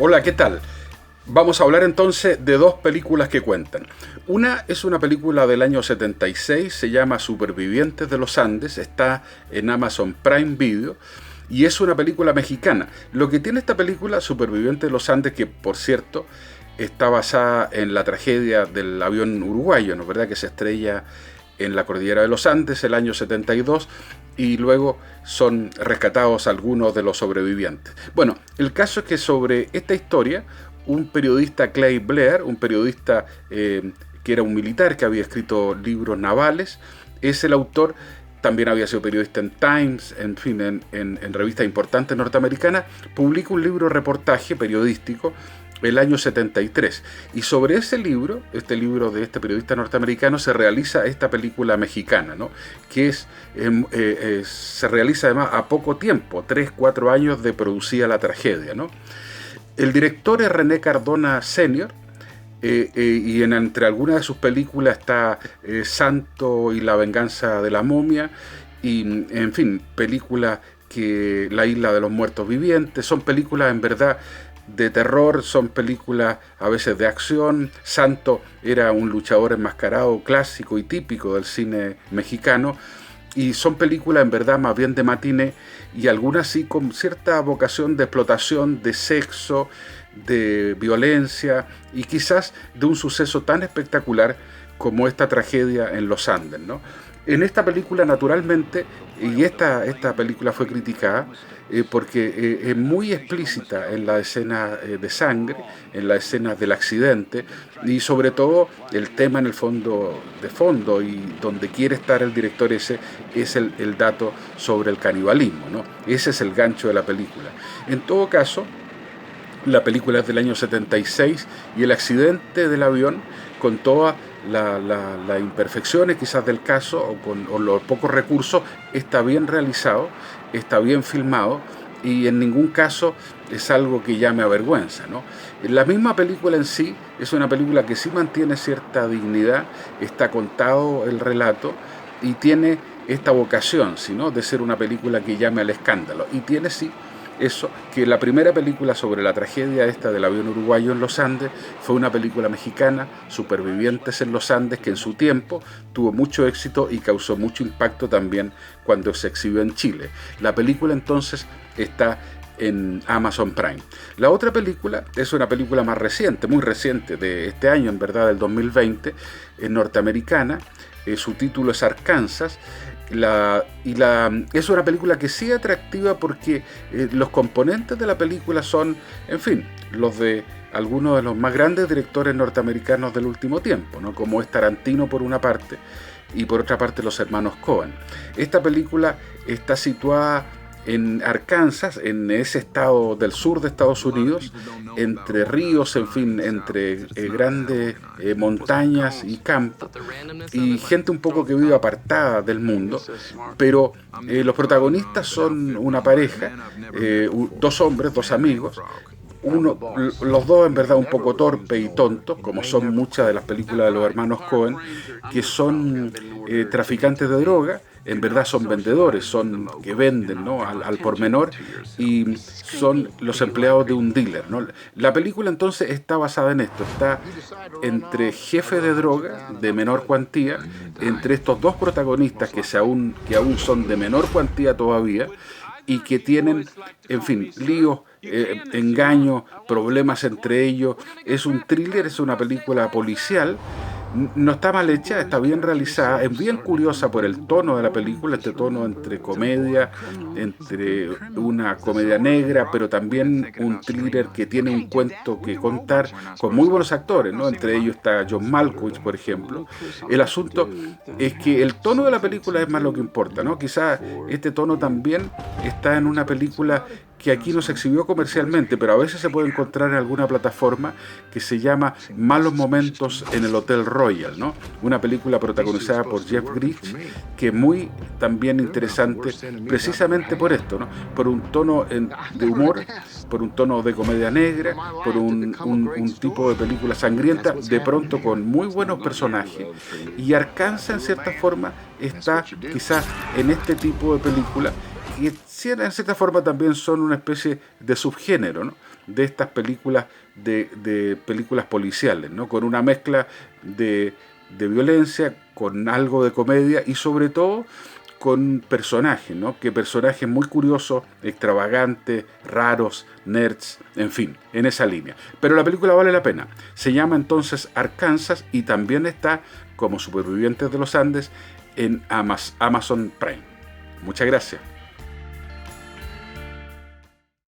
Hola, ¿qué tal? Vamos a hablar entonces de dos películas que cuentan. Una es una película del año 76, se llama Supervivientes de los Andes, está en Amazon Prime Video y es una película mexicana. Lo que tiene esta película, Supervivientes de los Andes, que por cierto está basada en la tragedia del avión uruguayo, ¿no es verdad?, que se estrella en la cordillera de los Andes el año 72 y luego son rescatados algunos de los sobrevivientes. Bueno, el caso es que sobre esta historia, un periodista, Clay Blair, un periodista que era un militar que había escrito libros navales, es el autor. También había sido periodista en Times, en fin, en revistas importantes norteamericanas. Publica un libro reportaje periodístico el año 73. Y sobre ese libro, este libro de este periodista norteamericano, se realiza esta película mexicana, ¿no? Que se realiza además a poco tiempo, 3-4 años de producida la tragedia, ¿no? El director es René Cardona Sr., y entre algunas de sus películas está Santo y la venganza de la momia, y en fin, películas que La isla de los muertos vivientes, son películas en verdad de terror, son películas a veces de acción. Santo era un luchador enmascarado clásico y típico del cine mexicano, y son películas en verdad más bien de matiné, y algunas sí con cierta vocación de explotación, de sexo, de violencia y quizás de un suceso tan espectacular como esta tragedia en los Andes, ¿no? En esta película, naturalmente, y esta película fue criticada porque es muy explícita en la escena de sangre, en la escena del accidente, y sobre todo el tema en el fondo de fondo, y donde quiere estar el director ese, es el dato sobre el canibalismo, ¿no? Ese es el gancho de la película. En todo caso, la película es del año 76 y el accidente del avión, con todas las imperfecciones quizás del caso o con los pocos recursos, está bien realizado, está bien filmado y en ningún caso es algo que llame a vergüenza, ¿no? La misma película en sí es una película que sí mantiene cierta dignidad, está contado el relato y tiene esta vocación, ¿sí, no?, de ser una película que llame al escándalo, y tiene sí eso, que la primera película sobre la tragedia esta del avión uruguayo en los Andes fue una película mexicana, Supervivientes en los Andes, que en su tiempo tuvo mucho éxito y causó mucho impacto también cuando se exhibió en Chile. La película entonces está en Amazon Prime. La otra película es una película más reciente, muy reciente, de este año, en verdad, del 2020, es norteamericana. Su título es Arkansas. Es una película que sí es atractiva porque los componentes de la película son, en fin, los de algunos de los más grandes directores norteamericanos del último tiempo, ¿no?, como es Tarantino por una parte y por otra parte los hermanos Coen. Esta película está situada en Arkansas, en ese estado del sur de Estados Unidos, entre ríos, en fin, entre grandes montañas y campos, y gente un poco que vive apartada del mundo, pero los protagonistas son una pareja, dos hombres, dos amigos. Los dos en verdad un poco torpe y tontos, como son muchas de las películas de los hermanos Coen, que son traficantes de droga. En verdad son vendedores, son que venden, ¿no?, al por menor, y son los empleados de un dealer, ¿no? La película entonces está basada en esto, está entre jefe de droga de menor cuantía, entre estos dos protagonistas que aún son de menor cuantía todavía, y que tienen, en fin, líos, engaños, problemas entre ellos. Es un thriller, es una película policial. No está mal hecha, está bien realizada, es bien curiosa por el tono de la película, este tono entre comedia, entre una comedia negra, pero también un thriller que tiene un cuento que contar, con muy buenos actores, ¿no? Entre ellos está John Malkovich, por ejemplo. El asunto es que el tono de la película es más lo que importa, ¿no? Quizás este tono también está en una película que aquí no se exhibió comercialmente, pero a veces se puede encontrar en alguna plataforma, que se llama Malos Momentos en el Hotel Royal, ¿no? Una película protagonizada por Jeff Bridges, que es muy también interesante precisamente por esto, ¿no? Por un tono de humor, por un tono de comedia negra, por un tipo de película sangrienta, de pronto con muy buenos personajes, y Arkansas en cierta forma está quizás en este tipo de película, que en cierta forma también son una especie de subgénero, ¿no? de estas películas de películas policiales, ¿no? Con una mezcla de violencia, con algo de comedia y sobre todo con personajes, ¿no? Que personajes muy curiosos, extravagantes, raros, nerds, en fin, en esa línea. Pero la película vale la pena. Se llama entonces Arkansas y también está como Supervivientes de los Andes en Amazon Prime. Muchas gracias.